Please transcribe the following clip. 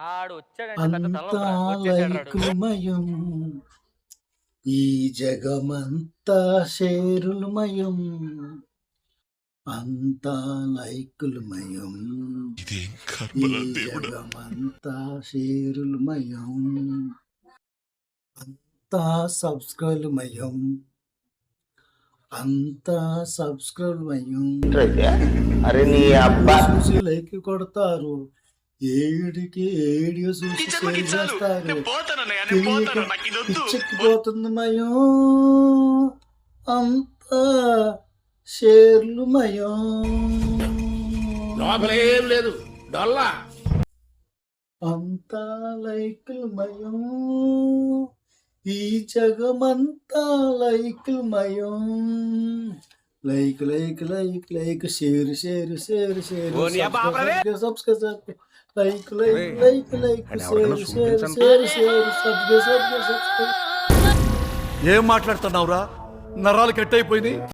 ఆడు వచ్చాడంటే పెద్ద అంతా తలనొప్పి రా. వచ్చేసాడు రాడు. లైకులమయం, ఈ జగమంతా షేరులమయం, అంతా లైకులమయం, ఇదేం ఈ కర్మరా దేవుడా. జగమంతా షేరులమయం, అంతా సబ్స్క్రైబ్లమయం, అంతా సబ్స్క్రైబ్లమయం. అరే నీ అబ్బా చూసి లైక్ కొడతారు, ఏడికి ఏడియో చూసి షేర్ చేస్తారు, పిచ్చెక్కిపోతుంది మయం, అంతా షేర్లు మయం, లోపలేం లేదు డొల్లా. అంతా లైకులు మయం, ఈ జగమంతా లైకులు మయం, like like like like share share share share subscribe like like like like share share share share subscribe. ఏం మాట్లాడుతున్నావురా? నరాలు కట్ అయిపోయింది.